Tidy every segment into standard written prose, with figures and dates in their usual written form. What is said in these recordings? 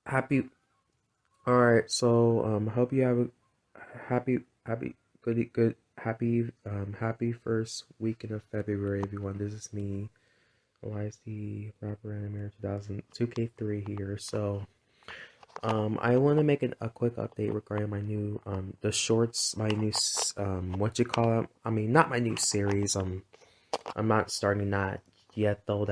Happy. All right. So hope you have a happy first weekend of February, everyone. This is me, YC Rapper Animator 2002K3 here. I want to make a quick update regarding my new the shorts, my new what you call it? I mean, not my new series. I'm not starting that yet though.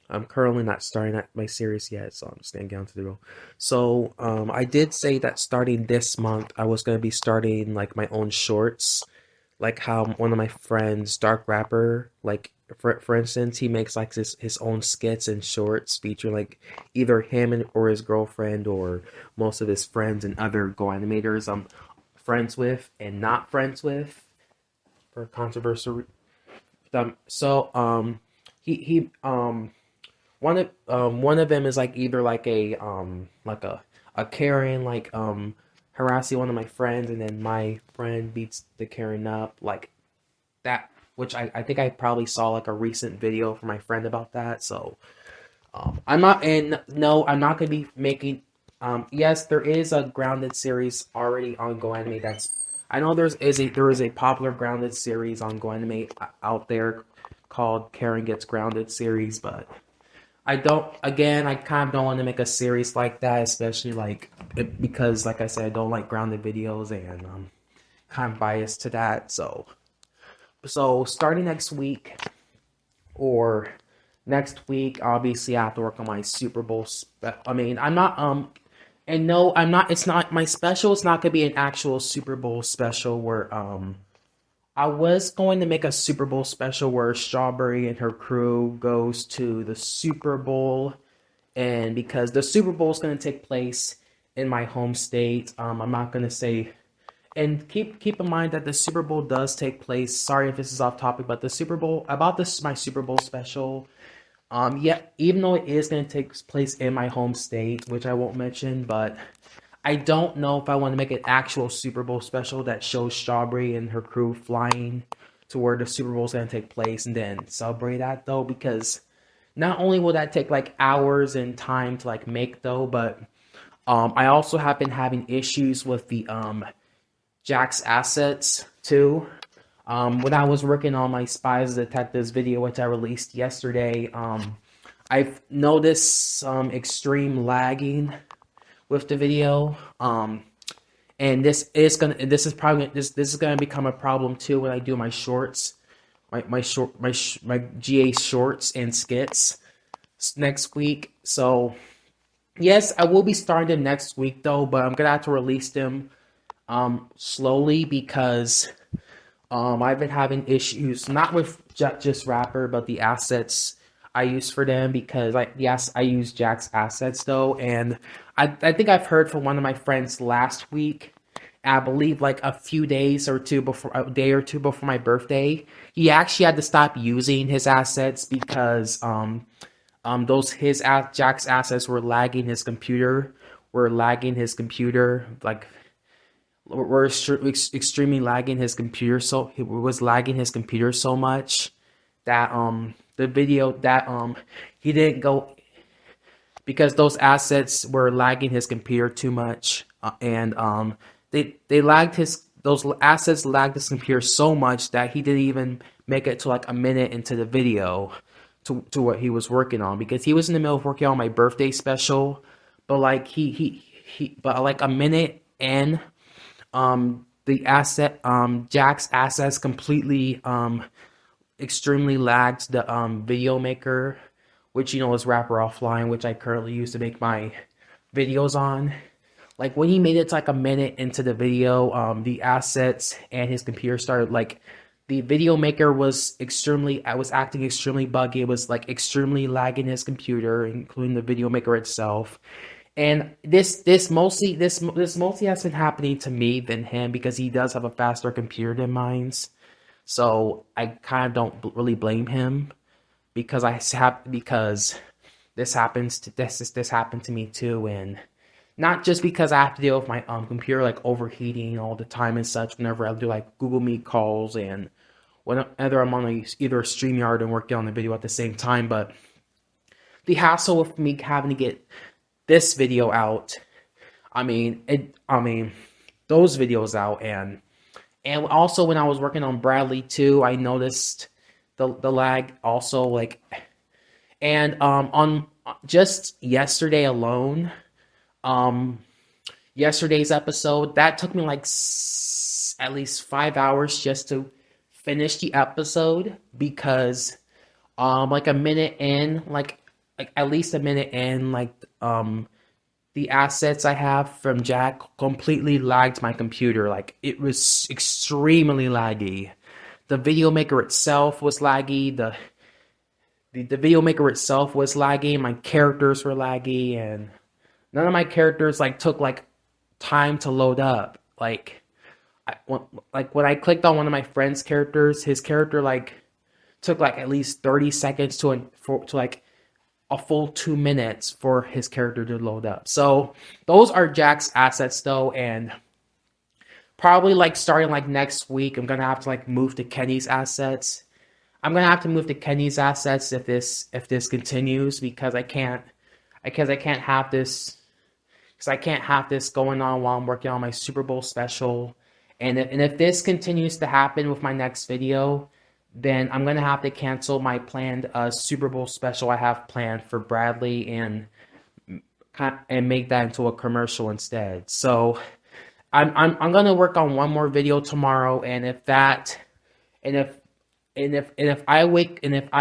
I'm currently not starting my series yet, so I'm just gonna get on to the roll. So, I did say that starting this month, I was gonna be starting like my own shorts, like how one of my friends, Dark Rapper, like for instance, he makes like his own skits and shorts featuring like either him or his girlfriend or most of his friends and other Go animators I'm friends with and not friends with for controversial. He one of them is like either like a Karen harassing one of my friends, and then my friend beats the Karen up like that, which I think I probably saw like a recent video from my friend about that. So I'm not, and no, I'm not gonna be making. Yes, there is a Grounded series already on Go Anime. I know there is a popular Grounded series on Go Anime out there called Karen Gets Grounded series, but I kind of don't want to make a series like that, especially because, like I said, I don't like grounded videos and I'm kind of biased to that. So starting next week or next week, obviously I have to work on my Super Bowl. I mean, I'm not, and no, I'm not, it's not, my special, it's not going to be an actual Super Bowl special where, I was going to make a Super Bowl special where Strawberry and her crew goes to the Super Bowl, and because the Super Bowl is going to take place in my home state, I'm not going to say. And keep in mind that the Super Bowl does take place. Sorry if this is off topic, but the Super Bowl about this my Super Bowl special. Yeah, even though it is going to take place in my home state, which I won't mention, but I don't know if I want to make an actual Super Bowl special that shows Strawberry and her crew flying to where the Super Bowl is going to take place and then celebrate that though, because not only will that take like hours and time to like make though, but I also have been having issues with the Jack's assets too. When I was working on my Spies Detectives video, which I released yesterday, I've noticed some extreme lagging with the video. And this is gonna become a problem too when I do my shorts, my GA shorts and skits next week. So yes, I will be starting them next week though, but I'm gonna have to release them slowly because I've been having issues not with just Rapper, but the assets I use for them because I use Jack's assets though, and I think I've heard from one of my friends last week. I believe like a day or two before my birthday, he actually had to stop using his assets because Jack's assets were lagging his computer, like were extremely lagging his computer, so it was lagging his computer so much that the video that he didn't go because those assets were lagging his computer too much, and they lagged his those assets lagged his computer so much that he didn't even make it to like a minute into the video to what he was working on, because he was in the middle of working on my birthday special, but like but like a minute in, the asset Jack's assets completely extremely lagged the video maker, which is Rapper Offline, which I currently use to make my videos on. Like when he made it to like a minute into the video, the assets and his computer started like the video maker I was acting extremely buggy. It was like extremely lagging his computer, including the video maker itself. And this mostly has been happening to me than him because he does have a faster computer than mine. So I kind of don't really blame him because this happened to me too, and not just because I have to deal with my computer like overheating all the time and such whenever I do like Google Meet calls and whenever I'm on either a StreamYard and working on the video at the same time, but the hassle of me having to get this video out, those videos out, and also when I was working on Bradley too, I noticed the lag also, like, and on just yesterday alone, um yesterday's episode, that took me like at least 5 hours just to finish the episode, because like a minute in, like at least a minute in, like the assets I have from Jack completely lagged my computer. Like, it was extremely laggy. The video maker itself was laggy. The video maker itself was laggy. My characters were laggy, and none of my characters like took like time to load up. Like, when I clicked on one of my friend's characters, his character like took like at least 30 seconds to like a full 2 minutes for his character to load up. So those are Jack's assets though, and probably like starting like next week, I'm gonna have to like move to Kenny's assets. I'm gonna have to move to Kenny's assets if this continues, because I can't have this, going on while I'm working on my Super Bowl special. And if this continues to happen with my next video, then I'm going to have to cancel my planned Super Bowl special I have planned for Bradley, and make that into a commercial instead. So I'm going to work on one more video tomorrow, and if I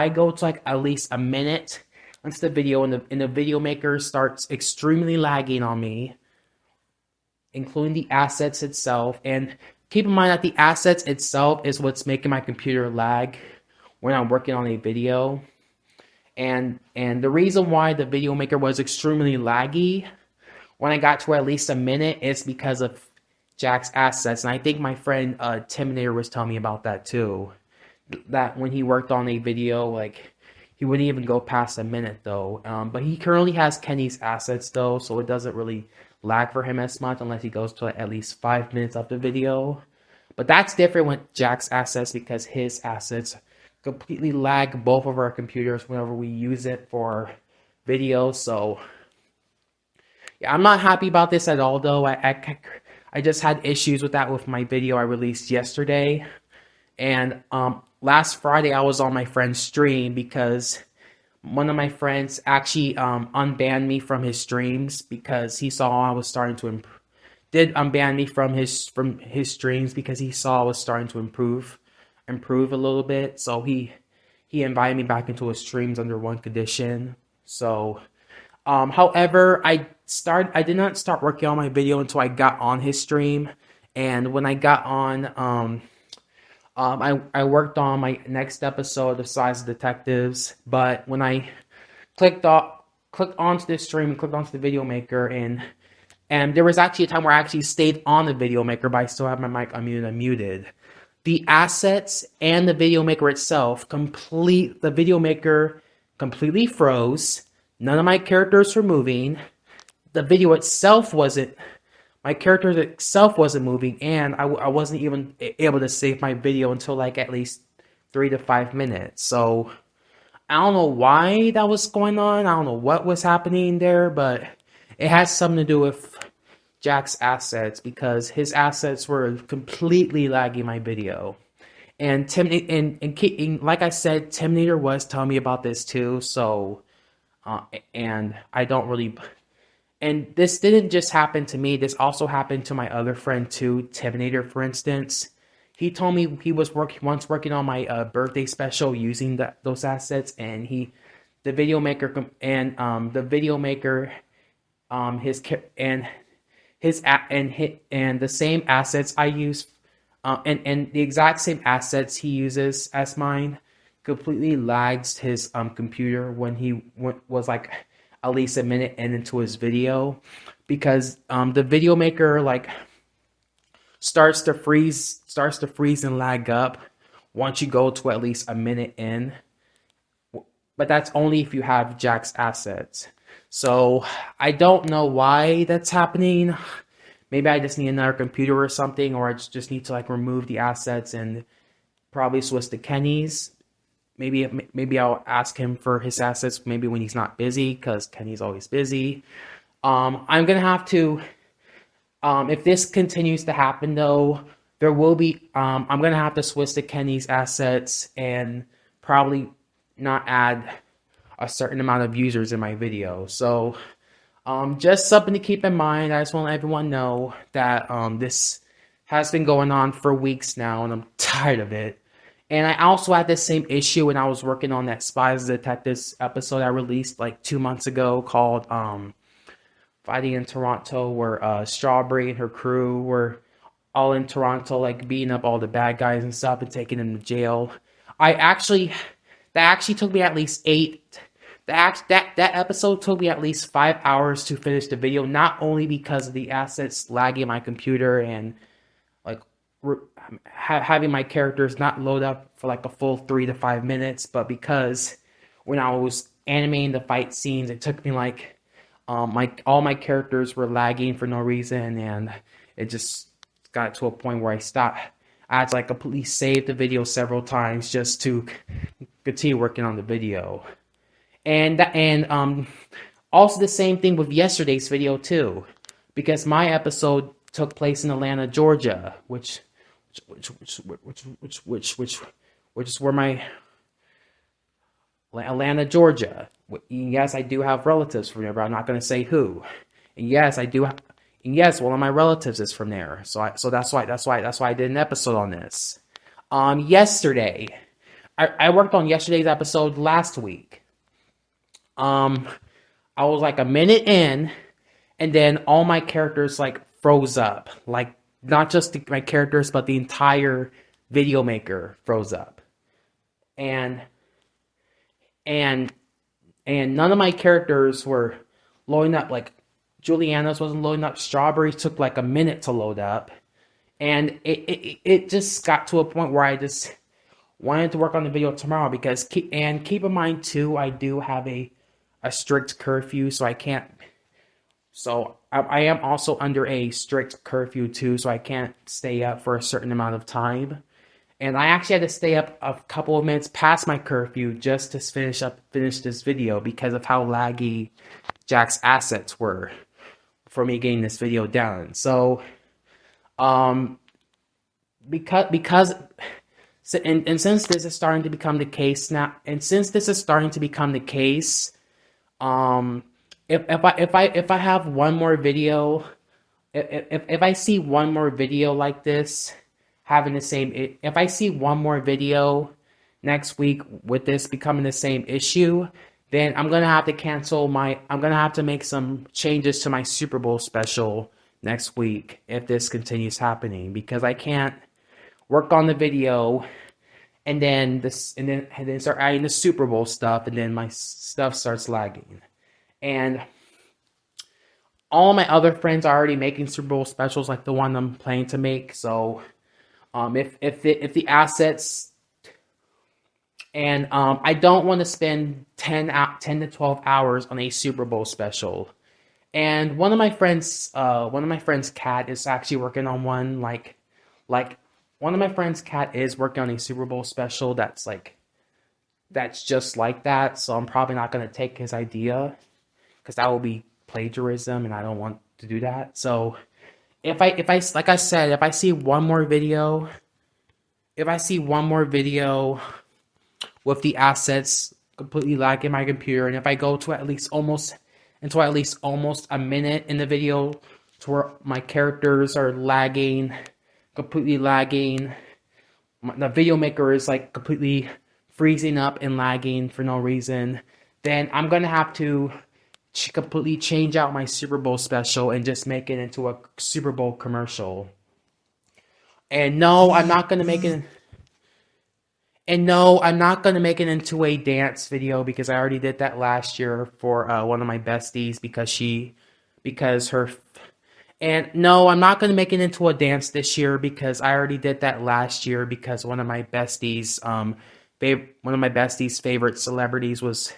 go to like at least a minute into the video, and the video maker starts extremely lagging on me, including the assets itself. And keep in mind that the assets itself is what's making my computer lag when I'm working on a video. And the reason why the video maker was extremely laggy when I got to at least a minute is because of Jack's assets. And I think my friend Timinator was telling me about that too. That when he worked on a video, like, he wouldn't even go past a minute though. But he currently has Kenny's assets though, so it doesn't really lag for him as much unless he goes to at least 5 minutes of the video. But that's different with Jack's assets, because his assets completely lag both of our computers whenever we use it for video. So yeah, I'm not happy about this at all though. I just had issues with that with my video I released yesterday. And last Friday I was on my friend's stream because one of my friends actually unbanned me from his streams because he saw I was starting to unban me from his streams because he saw I was starting to improve a little bit. So he invited me back into his streams under one condition. So however, I did not start working on my video until I got on his stream. And when I got on, I worked on my next episode of Spies Detectives, but when I clicked onto this stream and clicked onto the video maker, and there was actually a time where I actually stayed on the video maker, but I still have my mic unmuted and muted. The assets and the video maker itself, the video maker completely froze. None of my characters were moving. The video itself wasn't. My character itself wasn't moving, and I wasn't even able to save my video until like at least 3 to 5 minutes. So I don't know why that was going on. I don't know what was happening there, but it has something to do with Jack's assets, because his assets were completely lagging my video. And like I said, Timinator was telling me about this too. So and I don't really. And this didn't just happen to me. This also happened to my other friend too, Timinator, for instance. He told me he was once working on my birthday special using those assets, and the video maker the same assets I use, and the exact same assets he uses as mine completely lags his computer when he was like at least a minute into his video, because the video maker like starts to freeze and lag up once you go to at least a minute in. But that's only if you have Jack's assets. So I don't know why that's happening. Maybe I just need another computer or something, or I just need to like remove the assets and probably switch to Kenny's. Maybe I'll ask him for his assets maybe when he's not busy, because Kenny's always busy. I'm gonna have to, if this continues to happen though, there will be, I'm gonna have to switch to Kenny's assets and probably not add a certain amount of users in my video. So, just something to keep in mind. I just want to let everyone know that this has been going on for weeks now, and I'm tired of it. And I also had this same issue when I was working on that Spies Detectives episode I released like 2 months ago called Fighting in Toronto, where Strawberry and her crew were all in Toronto, like beating up all the bad guys and stuff and taking them to jail. That actually took me at least that episode took me at least 5 hours to finish the video, not only because of the assets lagging my computer and like having my characters not load up for like a full 3 to 5 minutes, but because when I was animating the fight scenes, it took me like all my characters were lagging for no reason, and it just got to a point where I had to like completely save the video several times just to continue working on the video. And also the same thing with yesterday's video too, because my episode took place in Atlanta, Georgia, which is where my Atlanta, Georgia. Yes, I do have relatives from there, but I'm not going to say who. And yes, I do. And yes, one of my relatives is from there. So that's why I did an episode on this. Yesterday, I worked on yesterday's episode last week. I was like a minute in, and then all my characters like froze up. Like not just my characters, but the entire video maker froze up. And none of my characters were loading up. Like Juliana's wasn't loading up. Strawberries took like a minute to load up. And it just got to a point where I just wanted to work on the video tomorrow, because keep in mind too, I do have a strict curfew, so I can't. So I am also under a strict curfew too, so I can't stay up for a certain amount of time. And I actually had to stay up a couple of minutes past my curfew just to finish this video because of how laggy Jack's assets were for me getting this video done. So, because since this is starting to become the case now, if I have one more video, if I see one more video like this having the same, if I see one more video next week with this becoming the same issue, then I'm gonna have to make some changes to my Super Bowl special next week if this continues happening, because I can't work on the video and then start adding the Super Bowl stuff, and then my stuff starts lagging. And all my other friends are already making Super Bowl specials like the one I'm planning to make. So if the assets, and I don't want to spend 10 to 12 hours on a Super Bowl special. And one of my friends' cat is actually working on one, like one of my friend's cat is working on a Super Bowl special that's just like that. So I'm probably not going to take his idea, because that will be plagiarism, and I don't want to do that. So if I see one more video with the assets completely lagging my computer, and if I go to at least almost a minute in the video to where my characters are completely lagging, the video maker is like completely freezing up and lagging for no reason, then I'm gonna have to completely change out my Super Bowl special and just make it into a Super Bowl commercial. And no, I'm not gonna make it. And no, I'm not gonna make it into a dance video, because I already did that last year for one of my besties, And no, I'm not gonna make it into a dance this year, because I already did that last year, because one of my besties' favorite celebrities was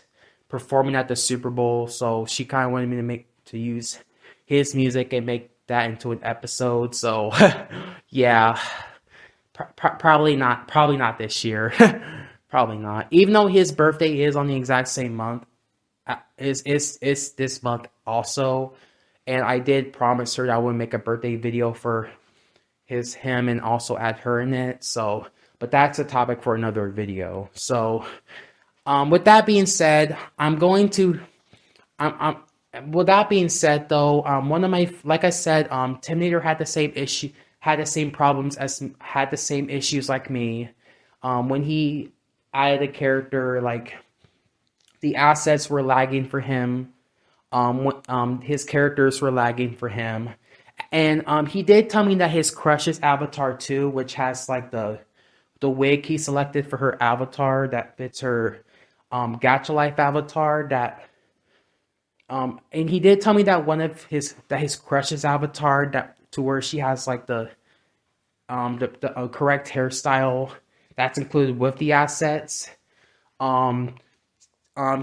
performing at the Super Bowl, so she kind of wanted me to use his music and make that into an episode. So yeah, probably not this year. Probably not, even though his birthday is on the exact same month, is this month also. and I did promise her that I would make a birthday video for him and also add her in it. So, but that's a topic for another video. So, with that being said, I'm going to, with that being said, though, one of my, like I said, Terminator had the same issue, had the same problems had the same issues like me. When he added a character, like the assets were lagging for him. His characters were lagging for him, and he did tell me that his crush's avatar too, which has like the wig he selected for her avatar that fits her Gacha Life avatar that and he did tell me that his crush's avatar that to where she has like the correct hairstyle that's included with the assets.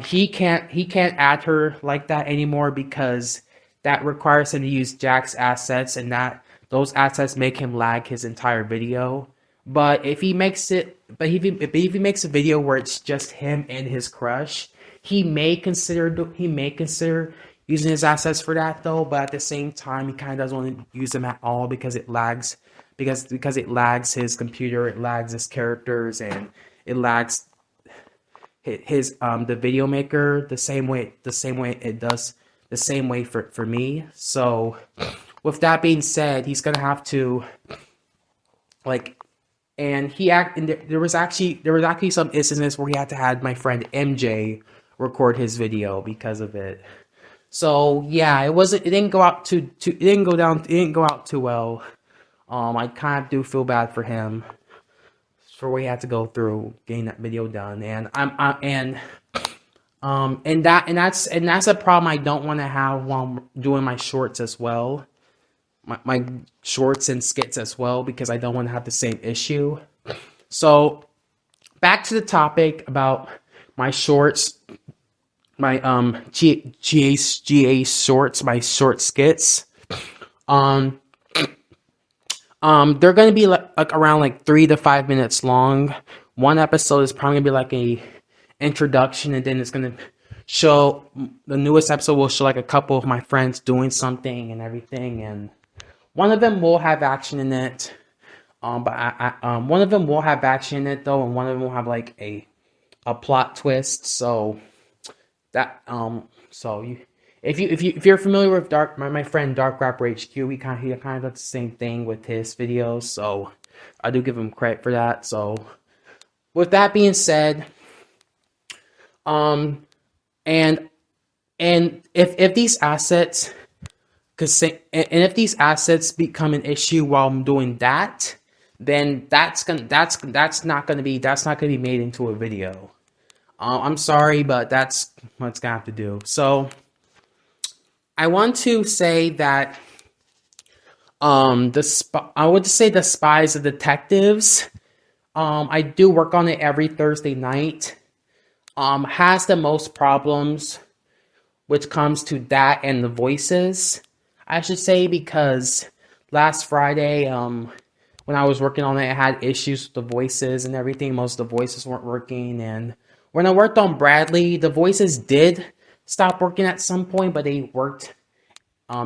He can't add her like that anymore because that requires him to use Jack's assets, and that those assets make him lag his entire video. But if he makes a video where it's just him and his crush, he may consider using his assets for that though. But at the same time, he kind of doesn't want to use them at all because it lags because it lags his computer, it lags his characters, and it lags his the video maker the same way it does the same way for me. So with that being said, he's gonna have to like, and there was actually some instances where he had to have my friend MJ record his video because of it. So yeah, it didn't go out it didn't go out too well. I kind of do feel bad for him for what he had to go through getting that video done, and that's a problem I don't want to have while I'm doing my shorts as well, my shorts and skits as well, because I don't want to have the same issue. So back to the topic about my shorts, my GA shorts, my short skits. They're gonna be like around like 3 to 5 minutes long. One episode is probably gonna be like a introduction, and then it's gonna show the newest episode will show like a couple of my friends doing something and everything, and one of them will have action in it. But one of them will have action in it though, and one of them will have like a plot twist. So that if you're familiar with my friend Dark Rapper HQ, he kind of does the same thing with his videos, so I do give him credit for that. So with that being said, and if these assets if these assets become an issue while I'm doing that, then that's not gonna be made into a video. I'm sorry, but that's what's gonna have to do. So I want to say that I would say the Spies of Detectives. I do work on it every Thursday night. Has the most problems, which comes to that and the voices, I should say, because last Friday, when I was working on it, I had issues with the voices and everything. Most of the voices weren't working, and when I worked on Bradley, the voices did stop working at some point, but they worked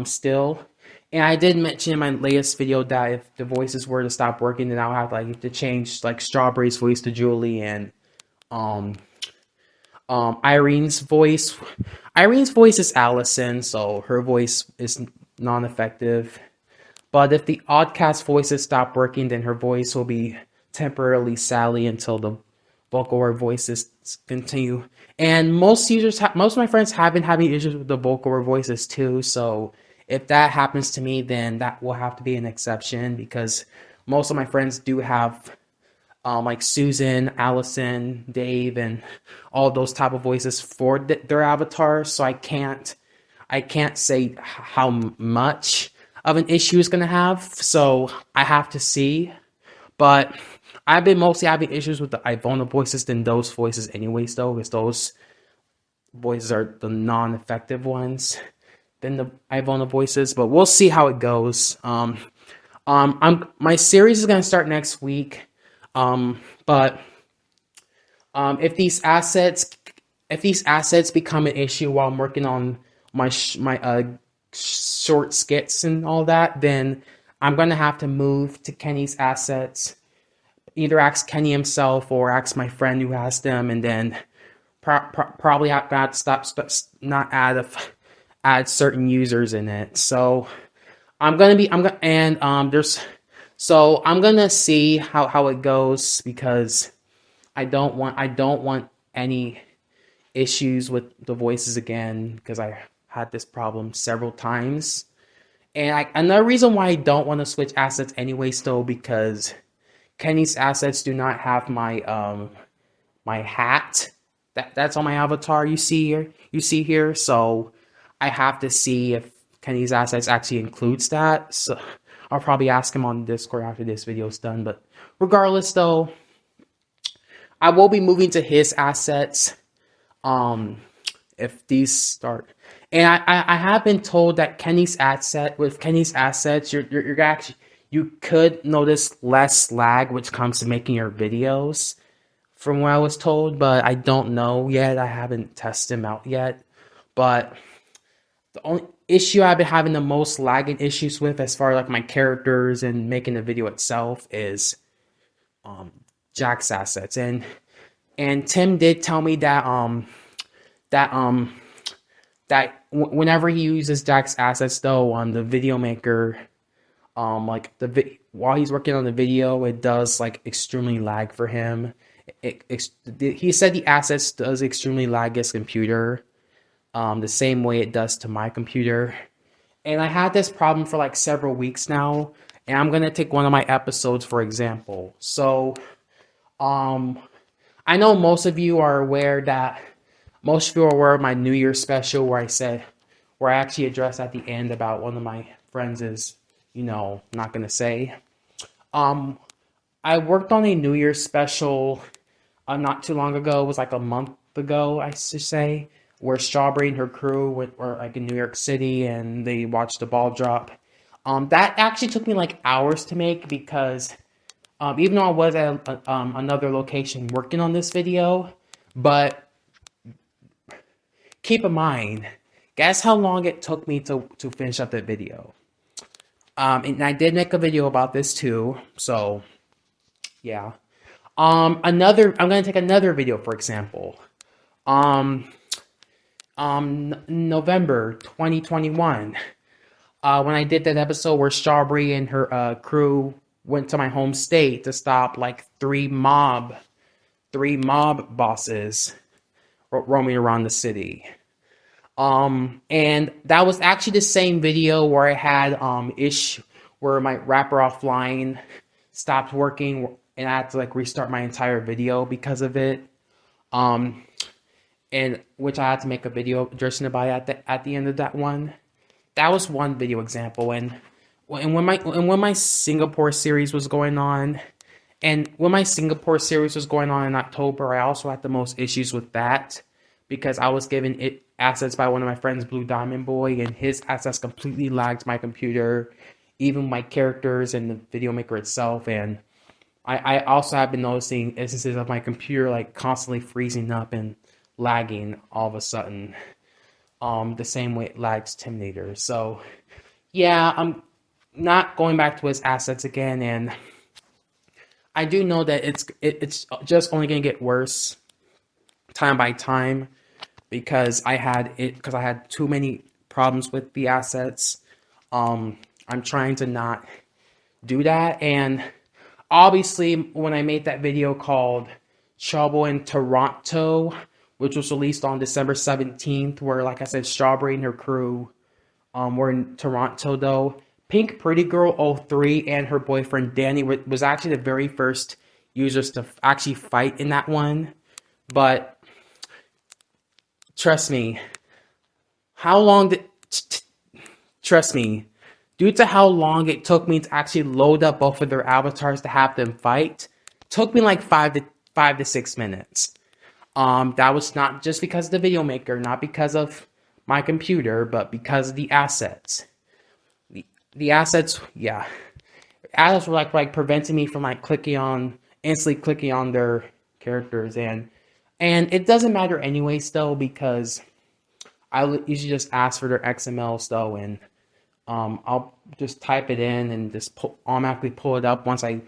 still. And I did mention in my latest video that if the voices were to stop working, then I'll have to change like Strawberry's voice to Julie, and Irene's voice. Irene's voice is Allison, so her voice is non-effective. But if the Oddcast voices stop working, then her voice will be temporarily Sally until the vocal voices continue. And most of my friends have been having issues with the vocal voices too. So if that happens to me, then that will have to be an exception, because most of my friends do have like Susan, Allison, Dave, and all those type of voices for their avatars. So I can't say how much of an issue it's gonna have. So I have to see. But I've been mostly having issues with the Ivona voices than those voices anyways, though, because those voices are the non-effective ones than the Ivona voices. But we'll see how it goes. My series is gonna start next week. But if these assets become an issue while I'm working on my short skits and all that, then I'm gonna have to move to Kenny's assets. Either ask Kenny himself or ask my friend who has them, and then probably have to not add certain users in it. So I'm gonna I'm gonna see how it goes, because I don't want any issues with the voices again, because I had this problem several times. And another reason why I don't want to switch assets anyway, still, because Kenny's assets do not have my hat. That's on my avatar. You see here. So I have to see if Kenny's assets actually includes that. So I'll probably ask him on Discord after this video is done. But regardless, though, I will be moving to his assets. If these start, and I have been told that Kenny's assets, you could notice less lag which comes to making your videos, from what I was told, but I don't know yet. I haven't tested them out yet. But the only issue I've been having the most lagging issues with, as far as like my characters and making the video itself, is Jack's assets. And Tim did tell me that whenever he uses Jack's assets, though, on the video maker, while he's working on the video, it does like extremely lag for him. He said the assets does extremely lag his computer, the same way it does to my computer. And I had this problem for like several weeks now, and I'm gonna take one of my episodes for example. So, I know most of you are aware of my New Year's special, where I actually addressed at the end about one of my friends is, not gonna say. I worked on a New Year's special not too long ago. It was like a month ago, I should say, where Strawberry and her crew were like in New York City, and they watched the ball drop. That actually took me like hours to make, because even though I was at another location working on this video, but keep in mind, guess how long it took me to finish up that video. And I did make a video about this too, so yeah. I'm gonna take another video for example. November 2021, when I did that episode where Strawberry and her crew went to my home state to stop like three mob bosses roaming around the city. And that was actually the same video where I had where my wrapper offline stopped working, and I had to like restart my entire video because of it. And which I had to make a video addressing about at the end of that one. That was one video example. And when my Singapore series was going on, in October, I also had the most issues with that, because I was given assets by one of my friends, Blue Diamond Boy, and his assets completely lagged my computer, even my characters and the video maker itself. And I also have been noticing instances of my computer like constantly freezing up and lagging all of a sudden, the same way it lags Terminator. So yeah, I'm not going back to his assets again, and I do know that it's just only going to get worse time by time, because I had too many problems with the assets. I'm trying to not do that. And obviously, when I made that video called Trouble in Toronto, which was released on December 17th, where, like I said, Strawberry and her crew were in Toronto, though, Pink Pretty Girl 03 and her boyfriend Danny was actually the very first users to actually fight in that one. But trust me, due to how long it took me to actually load up both of their avatars to have them fight, took me like 5 to 6 minutes. That was not just because of the video maker, not because of my computer, but because of the assets. The assets, yeah. Assets were like preventing me from like instantly clicking on their characters, and it doesn't matter anyway still, because I usually just ask for their XMLs though, and I'll just type it in and just automatically pull it up once I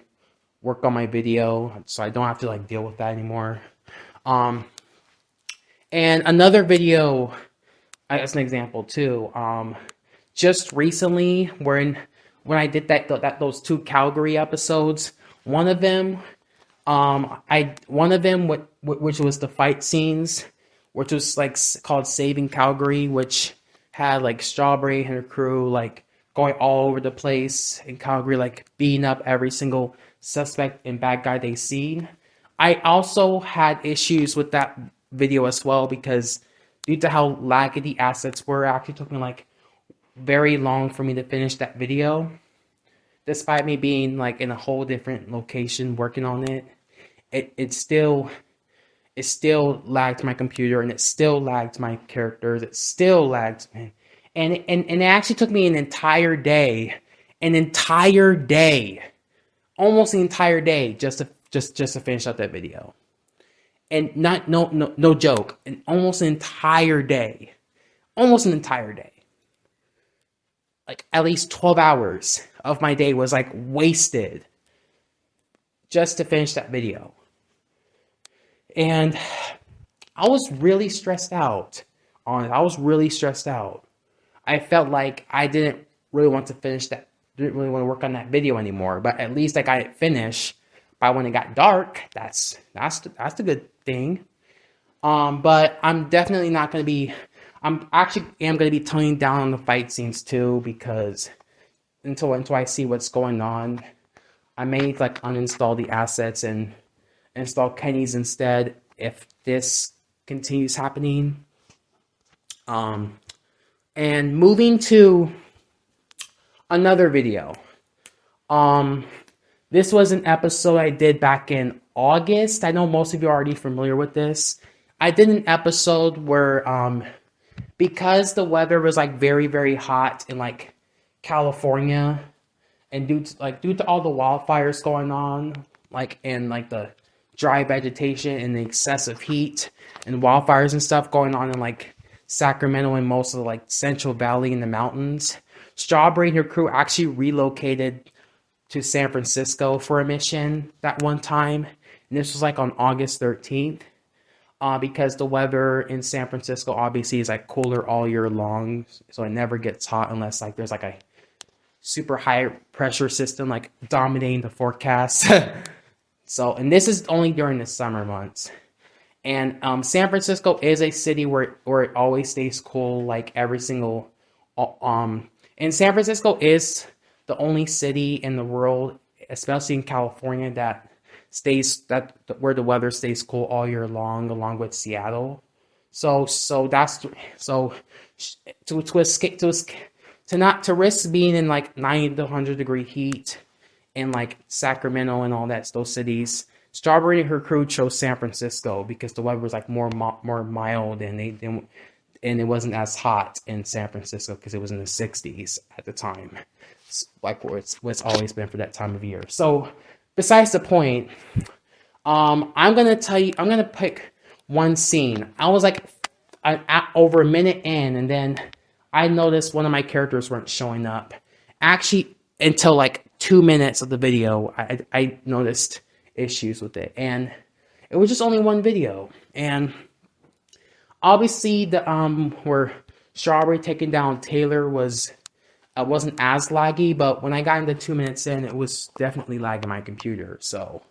work on my video, so I don't have to like deal with that anymore. Um, and another video as an example too. Just recently, when I did those two Calgary episodes, one of them, which was the fight scenes, which was like called Saving Calgary, which had like Strawberry and her crew like going all over the place in Calgary, like beating up every single suspect and bad guy they see. I also had issues with that video as well because due to how laggy the assets were, it actually took me like very long for me to finish that video. Despite me being like in a whole different location working on it, it still lagged my computer, and it still lagged my characters. It still lagged me. And it actually took me an entire day, almost an entire day just to finish up that video. And no joke, and almost an entire day. Like at least 12 hours of my day was like wasted just to finish that video. And I was really stressed out on it. I felt like I didn't really want to work on that video anymore, but at least I got it finished by when it got dark. That's the good thing. But I'm definitely not going to be, I'm actually am going to be toning down on the fight scenes too, because until I see what's going on, I may like uninstall the assets and install Kenny's instead if this continues happening. And moving to another video. This was an episode I did back in August. I know most of you are already familiar with this. I did an episode where, because the weather was like very, very hot in like California, and due to all the wildfires going on, like and like the dry vegetation and the excessive heat and wildfires and stuff going on in like Sacramento and most of the like Central Valley in the mountains, Strawberry and her crew actually relocated to San Francisco for a mission that one time. And this was like on August 13th. Because the weather in San Francisco obviously is like cooler all year long, so it never gets hot unless like there's like a super high pressure system like dominating the forecast. So, and this is only during the summer months. And San Francisco is a city where it always stays cool, like every single. And San Francisco is the only city in the world, especially in California, where the weather stays cool all year long, along with Seattle. So to risk being in like 90 to 100 degree heat in like Sacramento and all those cities, Strawberry and her crew chose San Francisco because the weather was like more mild, and it wasn't as hot in San Francisco because it was in the 60s at the time, like where it's always been for that time of year. So besides the point, I'm gonna pick one scene. I was like over a minute in, and then I noticed one of my characters weren't showing up. Actually, until like 2 minutes of the video, I noticed issues with it, and it was just only one video. And obviously, the where Strawberry taking down Taylor wasn't as laggy, but when I got into 2 minutes in, it was definitely lagging my computer. So,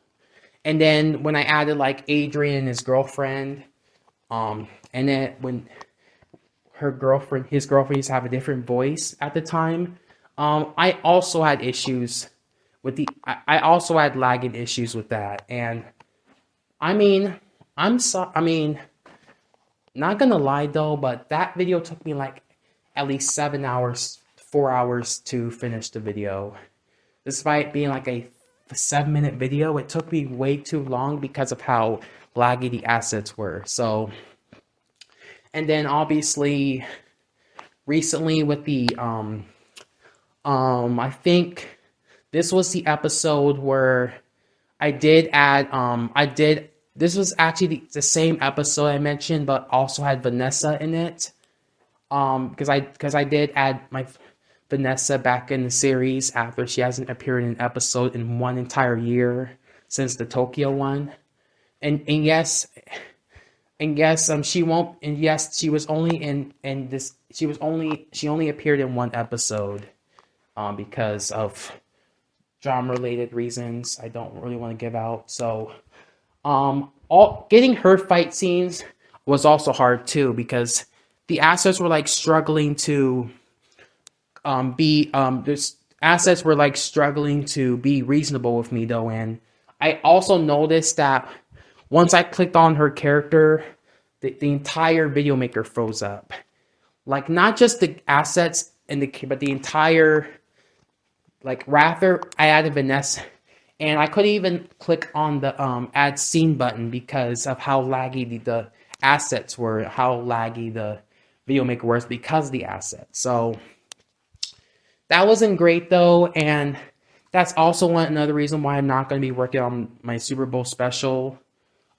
and then when I added like Adrian and his girlfriend, and then when his girlfriend used to have a different voice at the time, I also had issues with I also had lagging issues with that. And I mean, not gonna lie though, but that video took me like at least 7 hours, 4 hours to finish the video. Despite being like a 7-minute video, it took me way too long because of how laggy the assets were. So, and then obviously recently with the I think this was the episode where I did add this was actually the same episode I mentioned, but also had Vanessa in it. Because I did add my Vanessa back in the series after she hasn't appeared in an episode in one entire year since the Tokyo one. And yes, she won't. And yes, she was only in this. She only appeared in one episode, because of drama related reasons I don't really want to give out. So, all getting her fight scenes was also hard too, because the assets were like struggling to be this assets were like struggling to be reasonable with me though. And I also noticed that once I clicked on her character, the entire video maker froze up. Like not just the assets and but the entire, like rather I added Vanessa, and I couldn't even click on the add scene button because of how laggy the assets were, how laggy the video maker was because of the assets. So that wasn't great though, and that's also another reason why I'm not going to be working on my Super Bowl special.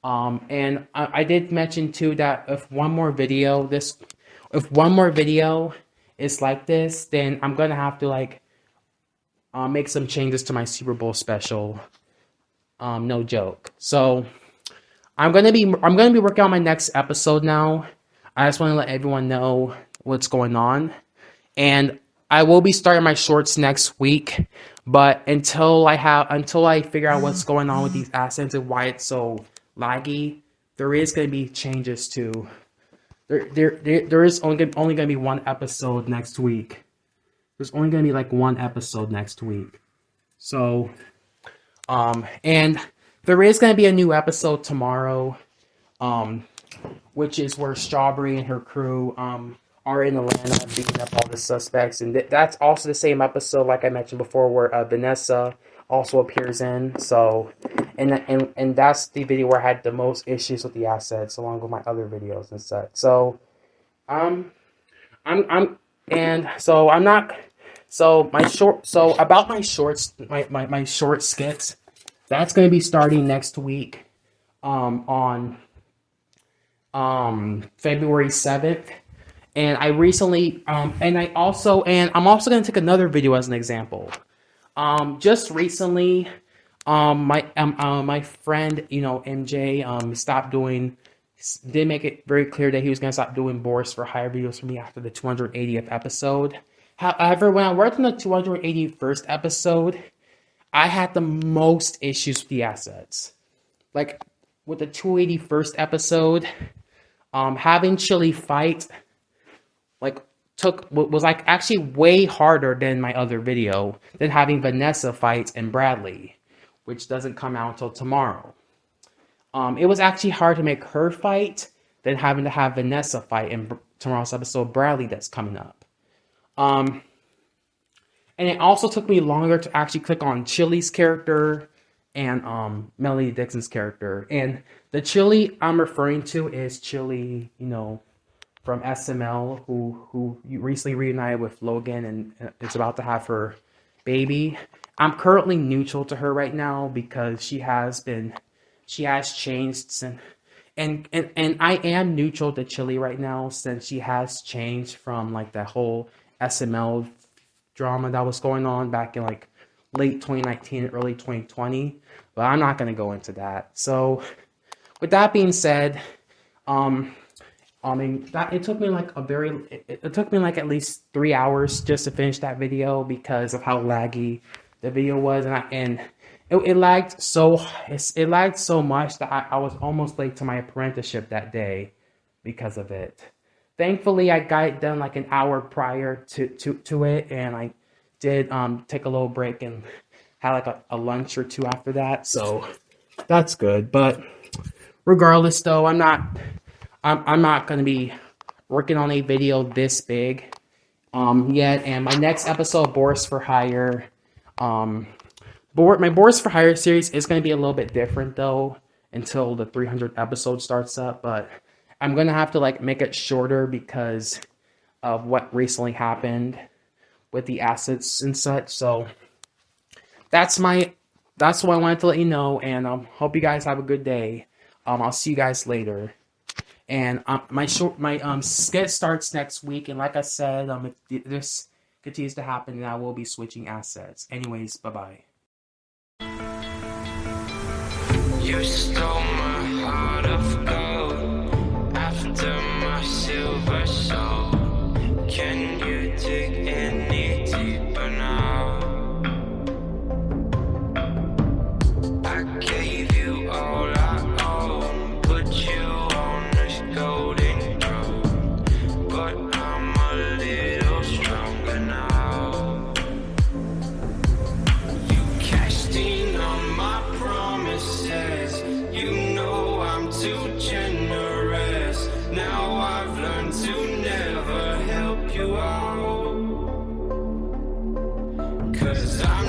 And I did mention too that if one more video is like this, then I'm gonna have to like make some changes to my Super Bowl special. No joke. So I'm gonna be working on my next episode now. I just want to let everyone know what's going on, and I will be starting my shorts next week. But until I figure out what's going on with these assets and why it's so laggy, there is going to be changes to. There is only going to be one episode next week. There's only going to be like one episode next week. So, and there is going to be a new episode tomorrow, which is where Strawberry and her crew are in Atlanta beating up all the suspects, and that's also the same episode, like I mentioned before, where Vanessa also appears in. So, and that's the video where I had the most issues with the assets, along with my other videos and such. So, about my shorts, my short skits, that's going to be starting next week, on February 7th. And I recently, and I'm also going to take another video as an example. Just recently, my friend, MJ, did make it very clear that he was going to stop doing Boris for Hire videos for me after the 280th episode. However, when I worked on the 281st episode, I had the most issues with the assets. Like, with the 281st episode, having Chili fight, was actually way harder than my other video, than having Vanessa fight and Bradley, which doesn't come out until tomorrow. It was actually hard to make her fight than having to have Vanessa fight in tomorrow's episode, Bradley, that's coming up. And it also took me longer to actually click on Chili's character and Melody Dixon's character. And the Chili I'm referring to is Chili, from SML, who recently reunited with Logan and is about to have her baby. I'm currently neutral to her right now because she has changed since, and I am neutral to Chili right now since she has changed from like that whole SML drama that was going on back in like late 2019, early 2020. But I'm not going to go into that. So with that being said, it took me like at least 3 hours just to finish that video because of how laggy the video was, and it lagged so much that I was almost late to my apprenticeship that day because of it. Thankfully, I got it done like an hour prior to it, and I did take a little break and had like a lunch or two after that, so that's good. But regardless, though, I'm not going to be working on a video this big yet. And my next episode, Boris for Hire, my Boris for Hire series is going to be a little bit different though until the 300th episode starts up. But I'm going to have to like make it shorter because of what recently happened with the assets and such. So that's what I wanted to let you know. And hope you guys have a good day. I'll see you guys later. And my skit starts next week. And like I said, if this continues to happen, then I will be switching assets. Anyways, bye bye. You stole my heart of gold after my silver soul. Can you dig any deeper now? I gave you all I own, put you on this golden throne, but I'm a little stronger now. You cashed in on my promises, you know I'm too generous. Now I've learned to never help you out, 'cause I